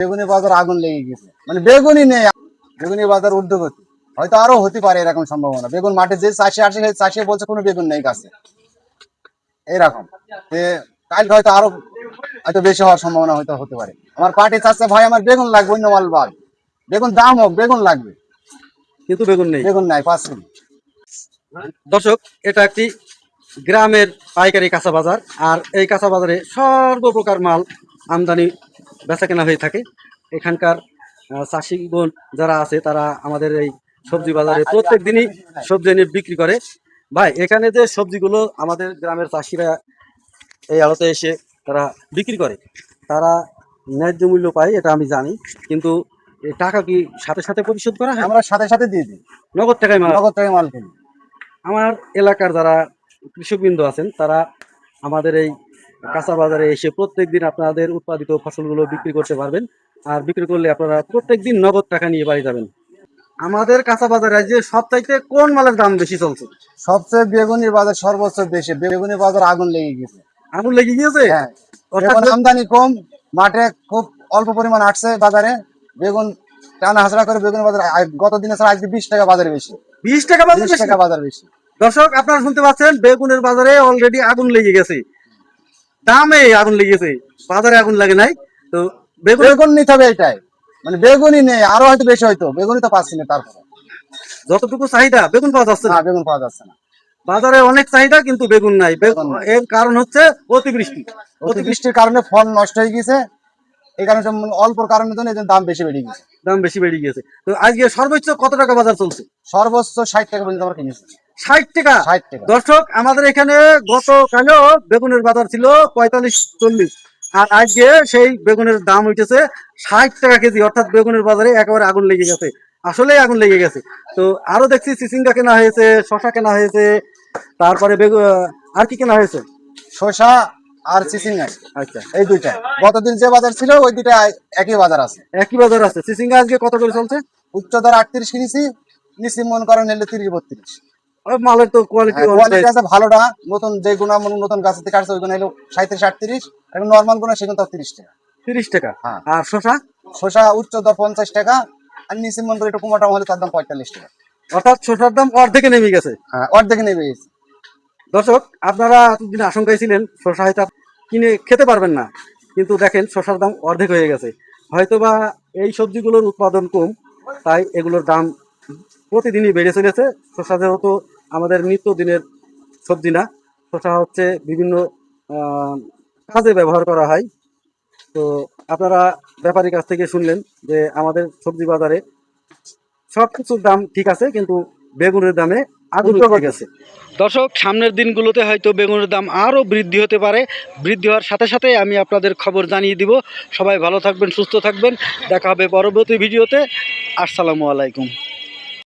বেগুনি বাজার আগুন লেগে গেছে, মানে বেগুনই নেই, বেগুনি বাজার ঊর্ধ্বগতি। হয়তো আরো হতে পারে এরকম সম্ভাবনা। বেগুন মাঠে যে চাষি আসে, চাষি বলছে কোনো বেগুন নেই গাছে, এরকম। কালকে হয়তো আরো হয়তো বেশি হওয়ার সম্ভাবনা হয়তো হতে পারে। আমার পার্টি চাচ্ছে ভাই আমার বেগুন লাগবে, অন্য মাল বাদ, বেগুন দাম হোক, বেগুন লাগবে, কিন্তু বেগুন নেই। বেগুন নাই পাচ্ছি। দর্শক, এটা একটি গ্রামের পাইকারি কাঁচা বাজার। আর এই কাঁচা বাজারে সর্বপ্রকার মাল আমদানি বেচা কেনা হয়ে থাকে। এখানকার চাষিগণ যারা আছে তারা আমাদের এই সবজি বাজারে প্রত্যেক দিনই সবজি এনে বিক্রি করে। ভাই, এখানে যে সবজিগুলো আমাদের গ্রামের চাষিরা এই আড়তে এসে তারা বিক্রি করে, তারা ন্যায্য মূল্য পায় এটা আমি জানি, কিন্তু এই টাকা কি সাথে সাথে পরিশোধ করা হয়? আমরা সাথে সাথে দিয়ে দিই, নগদ টাকায় মাল? নগদ টাকায় মাল কিনি। আমার এলাকার যারা কৃষকবৃন্দ আছেন তারা আমাদের এই কাঁচা বাজারে এসে প্রত্যেক দিন আপনাদের উৎপাদিত ফসলগুলো বিক্রি করতে পারবেন। আর বিক্রি করলে আপনারা প্রত্যেক দিন নগদ টাকা নিয়ে বাড়ি যাবেন। আমাদের কাঁচা বাজারে যে সবচাইতে কোন মালের দাম বেশি চলছে? সবচেয়ে বেগুনির বাজার সর্বোচ্চ বেশি, বেগুনি বাজার আগুন লেগে গেছে। আগুন লেগে গিয়েছে? হ্যাঁ, অর্থাৎ বেগুন আমদানি কম, মাঠে খুব অল্প পরিমাণ আসছে বাজারে। বেগুন টানা হাজরা করে বেগুন বাজার গত দিনে ছাড়া আজকে 20 টাকা বাজারে বেশি। 20 টাকা বাজার 20 বেশি? টাকা বাজার বেশি। দর্শক, আপনারা শুনতে পাচ্ছেন, বেগুনের বাজারে অলরেডি আগুন লেগে গেছে, দামে আগুন লেগেছে, বাজারে আগুন লাগে নাই। তো বেগুন নিতে হবে, এটাই মানে বেগুনই নেই, আরো হয়তো বেশি, হয়তো বেগুনই তো পাচ্ছি না। তারপর যতটুকু চাহিদা বেগুন পাওয়া যাচ্ছে না, বেগুন পাওয়া যাচ্ছে না। বাজারে অনেক চাহিদা কিন্তু বেগুন নাই। এর কারণ হচ্ছে অতিবৃষ্টি। অতিবৃষ্টির কারণে ফল নষ্ট হয়ে গেছে, এই কারণে অল্প কারণের জন্য এদের দাম বেশি বেড়ে গেছে। দাম বেশি বেড়ে গিয়েছে। তো আজকে সর্বোচ্চ কত টাকা বাজার চলছে? সর্বোচ্চ 60 টাকা পর্যন্ত আমরা কিনেছি। 60 টাকা? 60 টাকা। দর্শক, আমাদের এখানে গতকালও বেগুনের বাজার ছিল 45-40, আর আজকে সেই বেগুনের দাম উঠেছে 60 টাকা কেজি। অর্থাৎ বেগুনের বাজারে একেবারে আগুন লেগে গেছে, আসলেই আগুন লেগে গেছে। তো আরো দেখছি চিচিঙ্গা কেনা হয়েছে, শশা কেনা হয়েছে, তারপরে আর কি কেনা হয়েছে? শসা আর চিচিঙ্গা। আচ্ছা, এই দুইটা গতদিন যে বাজার ছিল ওই দুইটা একই বাজার আছে। একই বাজার আছে। চিচিঙ্গা আজকে কত করে চলছে? উচ্চতর 38 কিনেছি, নিচে মন করেন নিলে 30-32। মালের তো কোয়ালিটি আছে ভালোটা, নতুন যে গুণা নতুন গাছ থেকে কাটছে ওই গুণ হলো 37-38, এখন নর্মাল গুণা সেগুন তো 30 টাকা। 30 টাকা। হ্যাঁ। আর শশা? শসা উচ্চতর 50 টাকা, আর নিচে মন করে একটু কুমাটা হলে তার দাম 45 টাকা। অর্থাৎ শশার দাম অর্ধেকে নেমে গেছে। হ্যাঁ, অর্ধেকে নেমে গেছে। দর্শক, আপনারা এতদিন আশঙ্কায় ছিলেন শশা হয়তো কিনে খেতে পারবেন না, কিন্তু দেখেন শশার দাম অর্ধেক হয়ে গেছে। হয়তোবা এই সবজিগুলোর উৎপাদন কম, তাই এগুলোর দাম প্রতিদিনই বেড়ে চলেছে। শশা যেহেতু আমাদের নিত্যদিনের সবজি না, শশা হচ্ছে বিভিন্ন কাজে ব্যবহার করা হয়। তো আপনারা ব্যাপারীর কাছ থেকে শুনলেন যে আমাদের সবজি বাজারে সব কিছুর দাম ঠিক আছে, কিন্তু বেগুনের দামে আগুন লেগে গেছে। দর্শক, সামনের দিনগুলোতে হয়তো বেগুনের দাম আরও বৃদ্ধি হতে পারে। বৃদ্ধি হওয়ার সাথে সাথে আমি আপনাদের খবর জানিয়ে দিব। সবাই ভালো থাকবেন, সুস্থ থাকবেন। দেখা হবে পরবর্তী ভিডিওতে। আসসালামু আলাইকুম।